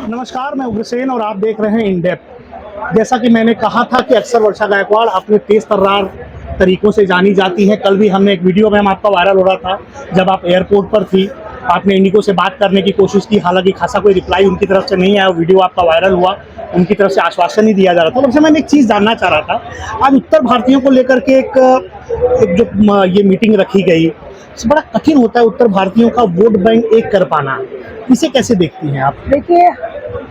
नमस्कार, मैं उग्रसेन और आप देख रहे हैं इन डेप्थ। जैसा कि मैंने कहा था कि अक्सर वर्षा गायकवाड़ अपने तेज तर्रार तरीकों से जानी जाती हैं। कल भी हमने एक वीडियो मैम आपका वायरल हो रहा था, जब आप एयरपोर्ट पर थी, आपने इंडिगो से बात करने की कोशिश की, हालांकि खासा कोई रिप्लाई उनकी तरफ से नहीं आया। वीडियो आपका वायरल हुआ, उनकी तरफ से आश्वासन ही दिया जा रहा था। वैसे मैं एक चीज़ जानना चाह रहा था, आज उत्तर भारतीयों को लेकर के एक जो ये मीटिंग रखी गई, बड़ा कठिन होता है उत्तर भारतीयों का वोट बैंक एक कर पाना। इसे कैसे देखती हैं आप? देखिए,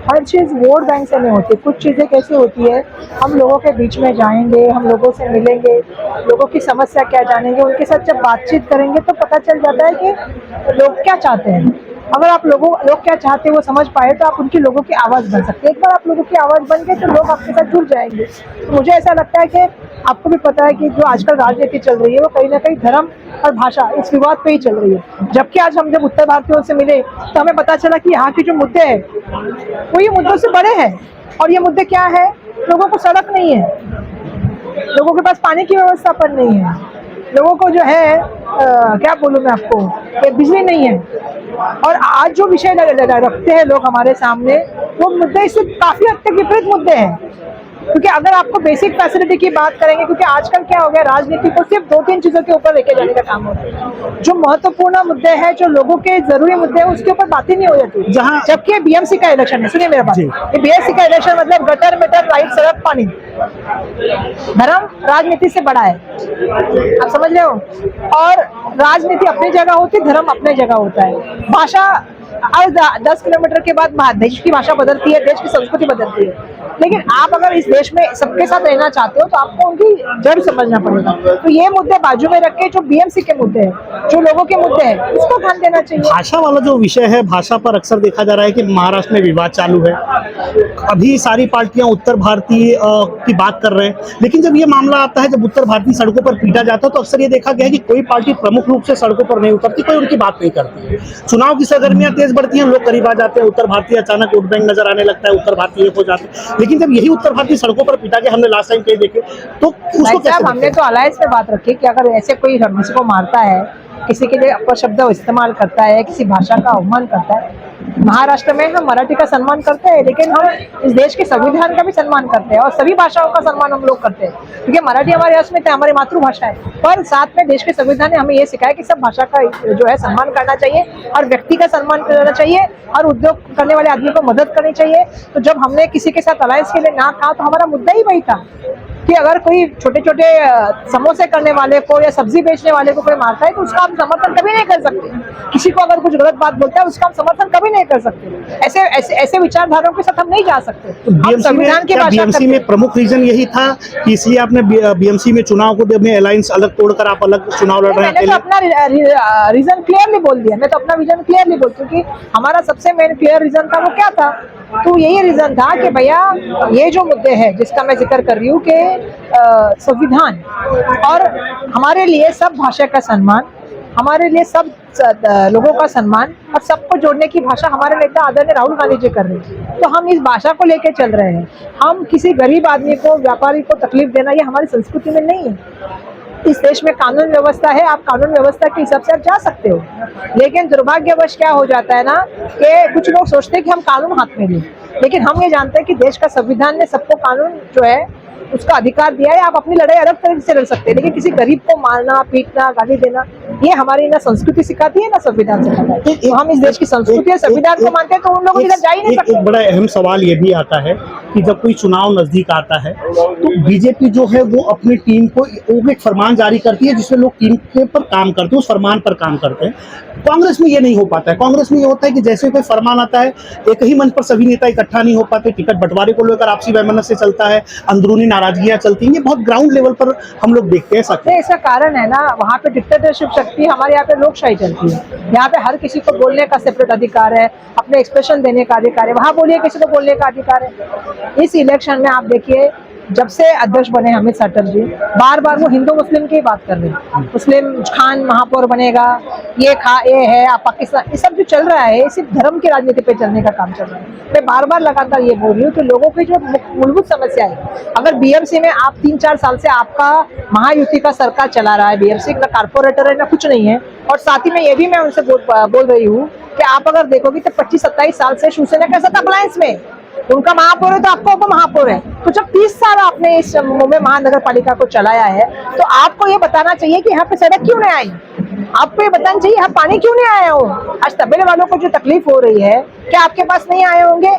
हर चीज़ वोट बैंक से नहीं होती। कुछ चीज़ें कैसी होती है, हम लोगों के बीच में जाएंगे, हम लोगों से मिलेंगे, लोगों की समस्या क्या जानेंगे, उनके साथ जब बातचीत करेंगे तो पता चल जाता है कि लोग क्या चाहते हैं। अगर आप लोग क्या चाहते हैं वो समझ पाए तो आप उनकी लोगों की आवाज़ बन सकते हैं। एक बार आप लोगों की आवाज़ बन गए तो लोग आपके साथ जुड़ जाएंगे। तो मुझे ऐसा लगता है कि आपको भी पता है कि जो आजकल राजनीति चल रही है वो कहीं ना कहीं धर्म और भाषा इस विवाद पे ही चल रही है। जबकि आज हम जब उत्तर भारतीयों से मिले तो हमें पता चला कि यहाँ के जो मुद्दे हैं वो ये मुद्दों से बड़े हैं। और ये मुद्दे क्या है? लोगों को सड़क नहीं है, लोगों के पास पानी की व्यवस्था पर नहीं है, लोगों को जो है क्या बोलूँ मैं आपको, ये बिजली नहीं है। और आज जो विषय रखते हैं लोग हमारे सामने, वो मुद्दे इससे काफी हद तक विपरीत मुद्दे हैं। क्योंकि अगर आपको बेसिक फैसिलिटी की बात करेंगे, क्योंकि आजकल क्या हो गया, राजनीति को सिर्फ 2-3 चीजों के ऊपर लेके जाने का काम होता है। जो महत्वपूर्ण मुद्दे हैं, जो लोगों के जरूरी मुद्दे हैं, उसके ऊपर बात ही नहीं हो जाती। जबकि बीएमसी का इलेक्शन है, सुनिए मेरा बात, ये बीएमसी का इलेक्शन मतलब गटर मेटर लाइट सड़क पानी। धर्म राजनीति से बड़ा है, आप समझ रहे हो। और राजनीति अपनी जगह होती है, धर्म अपनी जगह होता है। भाषा 10 किलोमीटर के बाद देश की भाषा बदलती है, देश की संस्कृति बदलती है। लेकिन आप अगर इस देश में सबके साथ रहना चाहते हो तो आपको उनकी जड़ समझना पड़ेगा। तो ये मुद्दे बाजू में रख के जो बीएमसी के मुद्दे हैं, जो लोगों के मुद्दे हैं, उसको ध्यान देना चाहिए। भाषा वाला जो विषय है, भाषा पर अक्सर देखा जा रहा है कि महाराष्ट्र में विवाद चालू है। अभी सारी पार्टियां उत्तर भारतीय की बात कर रहे हैं, लेकिन जब ये मामला आता है, जब उत्तर भारतीय सड़कों पर पीटा जाता है, तो अक्सर ये देखा गया है कि कोई पार्टी प्रमुख रूप से सड़कों पर नहीं उतरती, कोई उनकी बात नहीं करती। चुनाव की सरगर्मियां तेज बढ़ती हैं, लोग करीब आ जाते हैं, उत्तर भारतीय अचानक वोट बैंक नजर आने लगता है, उत्तर भारतीय हो जाते हैं। लेकिन जब यही उत्तर भारतीय सड़कों पर पिटा के हमने लास्ट टाइम कहीं देखे, तो उसको कैसे? हमने तो अलायंस पे बात रखी कि अगर ऐसे कोई किसी को मारता है, किसी के लिए अपशब्द इस्तेमाल करता है, किसी भाषा का अवमान करता है। महाराष्ट्र में हम मराठी का सम्मान करते हैं, लेकिन हम इस देश के संविधान का भी सम्मान करते हैं और सभी भाषाओं का सम्मान हम लोग करते हैं, क्योंकि मराठी हमारी अस्मिता है, हमारी मातृभाषा है। पर साथ में देश के संविधान ने हमें ये सिखाया कि सब भाषा का जो है सम्मान करना चाहिए, और व्यक्ति का सम्मान करना चाहिए, और उद्योग करने वाले आदमी को मदद करनी चाहिए। तो जब हमने किसी के साथ अलायंस के लिए ना कहा तो हमारा मुद्दा ही वही था कि अगर कोई छोटे छोटे समोसे करने वाले को या सब्जी बेचने वाले को कोई मारता है तो उसका हम समर्थन कभी नहीं कर सकते। किसी को अगर कुछ गलत बात बोलता है उसका हम समर्थन कभी नहीं कर सकते। ऐसे विचारधाराओं के साथ हम नहीं जा सकते। हम संविधान की भाषा बीएमसी में प्रमुख रीजन यही था कि इसलिए आपने बीएमसी में चुनाव को अलायंस अलग तोड़कर आप अलग चुनाव लड़ रहे हैं। मैंने तो अपना रीजन क्लियरली बोल दिया, मैं तो अपना विजन क्लियरली बोल, क्योंकि हमारा सबसे मेन क्लियर रीजन था, वो क्या था, तो यही रीजन था कि भैया ये जो मुद्दे हैं जिसका मैं जिक्र कर रही हूँ कि संविधान और हमारे लिए सब भाषा का सम्मान, हमारे लिए सब लोगों का सम्मान और सबको जोड़ने की भाषा हमारे नेता आदरणीय राहुल गांधी जी कर रहे हैं। तो हम इस भाषा को लेकर चल रहे हैं। हम किसी गरीब आदमी को, व्यापारी को तकलीफ देना ये हमारी संस्कृति में नहीं है। इस देश में कानून व्यवस्था है, आप कानून व्यवस्था के हिसाब से आप जा सकते हो। लेकिन दुर्भाग्यवश क्या हो जाता है ना कि कुछ लोग सोचते हैं कि हम कानून हाथ में लें, लेकिन हम ये जानते हैं कि देश का संविधान ने सबको कानून जो है उसका अधिकार दिया है। आप अपनी लड़ाई अलग तरीके से लड़ सकते हैं, लेकिन किसी गरीब को मारना, पीटना, गाली देना ये हमारी ना संस्कृति सिखाती है ना संविधान सिखाता है। तो हम इस देश की संस्कृति और संविधान को मानते हैं, तो उन लोग इधर जा ही नहीं सकते। एक बड़ा अहम सवाल ये भी आता है कि जब कोई चुनाव नजदीक आता है तो बीजेपी जो है वो अपनी टीम को एक फरमान जारी करती है जिसमें लोग टीम के पर काम करते हैं, उस फरमान पर काम करते हैं। कांग्रेस में ये नहीं हो पाता है। कांग्रेस में ये होता है कि जैसे कोई फरमान आता है, एक ही मंच पर सभी नेता इकट्ठा नहीं हो पाते, टिकट बंटवारे को लेकर आपसी वैमनस्य से चलता है, अंदरूनी नाराजगियां चलती हैं। ये बहुत ग्राउंड लेवल पर हम लोग देखते हैं। सकते ऐसा कारण है ना, वहाँ पे डिक्टेटरशिप शक्ति, हमारे यहाँ पे लोकशाही चलती है। यहाँ पे हर किसी को बोलने का सेपरेट अधिकार है, अपने एक्सप्रेशन देने का अधिकार है। वहाँ बोलिए किसी को बोलने का अधिकार है। इस इलेक्शन में आप देखिए जब से अध्यक्ष बने अमित साटम जी, बार बार वो हिंदू मुस्लिम की बात कर रहे हैं। मुस्लिम खान महापौर बनेगा, ये है आप पाकिस्तान, ये सब जो चल रहा है सिर्फ धर्म की राजनीति पे चलने का काम चल रहा है। मैं बार बार लगातार ये बोल रही हूँ कि लोगों की जो मूलभूत समस्या है, अगर बीएमसी में आप 3-4 साल से आपका महायुति का सरकार चला रहा है, बीएमसी ना कारपोरेटर है ना कुछ नहीं है, और साथ ही में ये भी मैं उनसे बोल रही हूँ कि आप अगर देखोगे तो 25-27 साल से शिवसेना के साथ अलायंस में, उनका महापौर है तो आपका उप महापौर है। तो जब 30 साल आपने इस मुंबई महानगर पालिका को चलाया है, तो आपको ये बताना चाहिए कि यहाँ पे सड़क क्यों नहीं आई, आपको ये बताना चाहिए यहाँ पानी क्यों नहीं आया हो। आज तबेले वालों को जो तकलीफ हो रही है, क्या आपके पास नहीं आए होंगे?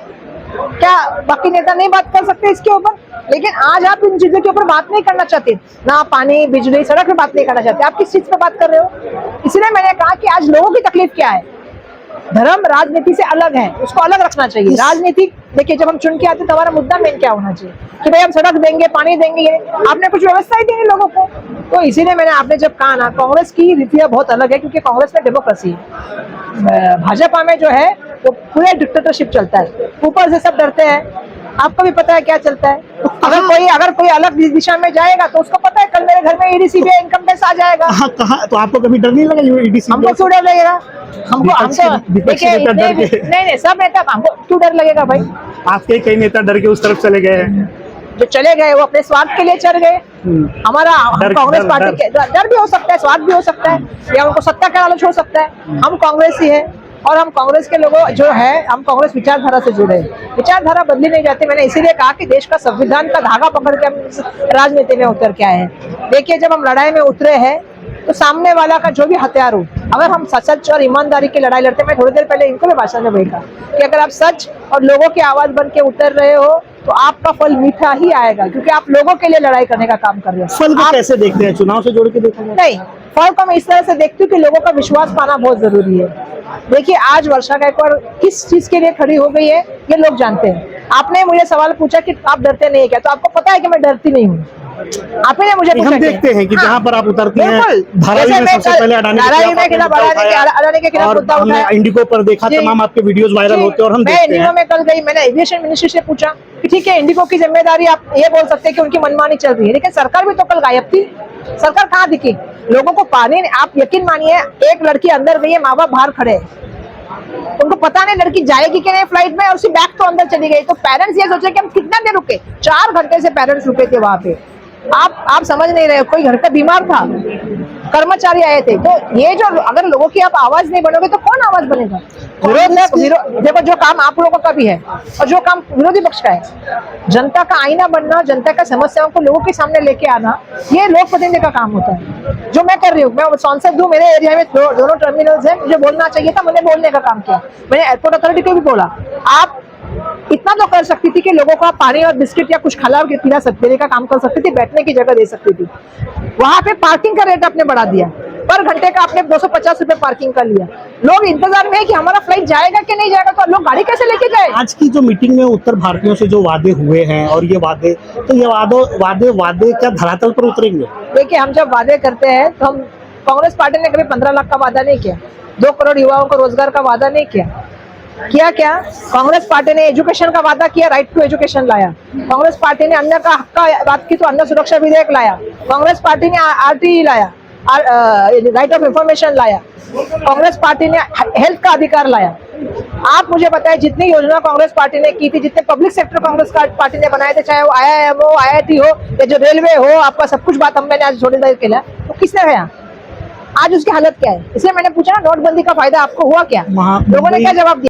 क्या बाकी नेता नहीं बात कर सकते इसके ऊपर? लेकिन आज आप इन चीजों के ऊपर बात नहीं करना चाहते, ना पानी बिजली सड़क पे बात नहीं करना चाहते, आप किस चीज पे बात कर रहे हो? इसलिए मैंने कहा कि आज लोगों की तकलीफ क्या है, धर्म राजनीति से अलग है, उसको अलग रखना चाहिए। राजनीति देखिए, जब हम चुन के आते तो हमारा मुद्दा मेन क्या होना चाहिए कि भाई हम सड़क देंगे, पानी देंगे, ये आपने कुछ व्यवस्था ही दी नहीं लोगों को। तो इसीलिए मैंने आपने जब कहा ना, कांग्रेस की रीतियां बहुत अलग है, क्योंकि कांग्रेस में डेमोक्रेसी है, भाजपा में जो है वो पूरे डिक्टेटरशिप चलता है, ऊपर से सब डरते हैं। आपको भी पता है क्या चलता है, अगर कोई अलग दिशा में जाएगा तो उसको पता है कल मेरे घर में ईडी सीबीआई इनकम टैक्स आ जाएगा। कहाँ तो आपको कभी डर नहीं लगा ईडी सीबीआई? हमको क्यों डर लगेगा? देखिए नहीं सब नेता, हमको क्यों डर लगेगा भाई? आपके कई नेता डर के उस तरफ चले गए हैं, जो चले गए वो अपने स्वार्थ के लिए चल गए। हमारा कांग्रेस पार्टी के डर भी हो सकता है, स्वार्थ भी हो सकता है, या उनको सत्ता का लालच हो सकता है। हम कांग्रेस ही है, और हम कांग्रेस के लोगों जो है, हम कांग्रेस विचारधारा से जुड़े हैं। विचारधारा बदली नहीं जाती। मैंने इसीलिए कहा कि देश का संविधान का धागा पकड़ के हम राजनीति में उतर के आए हैं। देखिए, जब हम लड़ाई में उतरे हैं तो सामने वाला का जो भी हथियार हो, अगर हम सच और ईमानदारी की लड़ाई लड़ते, मैं थोड़ी देर पहले इनको भी भाषण में वही कहा कि अगर आप सच और लोगों की आवाज बन के उतर रहे हो तो आपका फल मीठा ही आएगा, क्योंकि आप लोगों के लिए लड़ाई करने का काम कर रहे हो। फल को कैसे देखते हैं, चुनाव से जोड़ के देखते हैं? नहीं, फल को मैं इस तरह से देखती हूँ कि लोगों का विश्वास पाना बहुत जरूरी है। देखिए, आज वर्षा गायकवाड़ किस चीज के लिए खड़ी हो गई है ये लोग जानते हैं। आपने मुझे सवाल पूछा कि आप डरते नहीं है क्या, तो आपको पता है कि मैं डरती नहीं हूँ। आपने मुझे पूछा, हम देखते हैं कि जहाँ पर आप उतरती हैं, धारावी में सबसे पहले अडानी के खिलाफ मुद्दा उठाया, इंडिगो पर देखा, तमाम आपके वीडियोस वायरल होते हैं और हम देखते हैं। इंडिगो में कल गई, मैंने एविएशन मिनिस्ट्री से पूछा कि ठीक है, इंडिगो की जिम्मेदारी आप ये बोल सकते हैं कि उनकी मनमानी चल रही है, लेकिन सरकार भी तो कल गायब थी। सरकार कहाँ दिखी? लोगों को पानी, आप यकीन मानिए, एक लड़की अंदर गई है, माँ बाप बाहर खड़े हैं, उनको पता नहीं लड़की जाएगी कि नहीं फ्लाइट में, और उसकी बैग तो अंदर चली गई। तो पेरेंट्स ये सोचे कि हम कितना देर रुके, 4 घंटे से पेरेंट्स रुके थे वहां पे। आप समझ नहीं रहे, कोई घर पे बीमार था, कर्मचारी आए थे। तो ये जो, अगर लोगों की आप आवाज नहीं बनोगे तो कौन आवाज बनेगा? देखो, जो काम आप लोगों का भी है और जो काम विरोधी पक्ष का है, जनता का आईना बनना, जनता का समस्याओं को लोगों के सामने लेके आना, ये लोक प्रतिनिधि का काम होता है। जो मैं कर रही हूँ, मैं सांसद हूँ, मेरे एरिया में दोनों टर्मिनल्स है, मुझे बोलना चाहिए था, मैंने बोलने का काम किया। मैंने एयरपोर्ट अथॉरिटी को भी बोला, आप इतना तो कर सकती थी कि लोगों को आप पानी और बिस्किट या कुछ खिला के पिला सकते, देने का काम कर सकती थी, बैठने की जगह दे सकती थी। वहां पे पार्किंग का रेट आपने बढ़ा दिया, पर घंटे का आपने 250 रुपए पार्किंग का लिया। लोग इंतजार में है कि हमारा फ्लाइट जाएगा कि नहीं जाएगा, तो लोग गाड़ी कैसे लेके जाए? आज की जो मीटिंग में उत्तर भारतीयों से जो वादे हुए हैं, और ये वादे, तो ये वादे क्या धरातल पर उतरेंगे? देखिए, हम जब वादे करते हैं तो हम, कांग्रेस पार्टी ने कभी 15 लाख का वादा नहीं किया, 2 करोड़ युवाओं को रोजगार का वादा नहीं किया। क्या कांग्रेस पार्टी ने एजुकेशन का वादा किया, राइट टू एजुकेशन लाया। कांग्रेस पार्टी ने अन्न का हक का बात की तो अन्न सुरक्षा विधेयक लाया। कांग्रेस पार्टी ने आरटीई लाया, राइट ऑफ इंफॉर्मेशन लाया। कांग्रेस पार्टी ने हेल्थ का अधिकार लाया। आप मुझे बताएं, जितनी योजना कांग्रेस पार्टी ने की थी, जितने पब्लिक सेक्टर कांग्रेस पार्टी ने बनाए थे, चाहे वो IIM हो, IIT हो, या जो रेलवे हो, आपका सब कुछ बात हमने आज थोड़ी देर के लिए, तो किसने गया? आज उसकी हालत क्या है? इसलिए मैंने पूछा ना, नोटबंदी का फायदा आपको हुआ क्या? लोगों ने क्या जवाब दिया?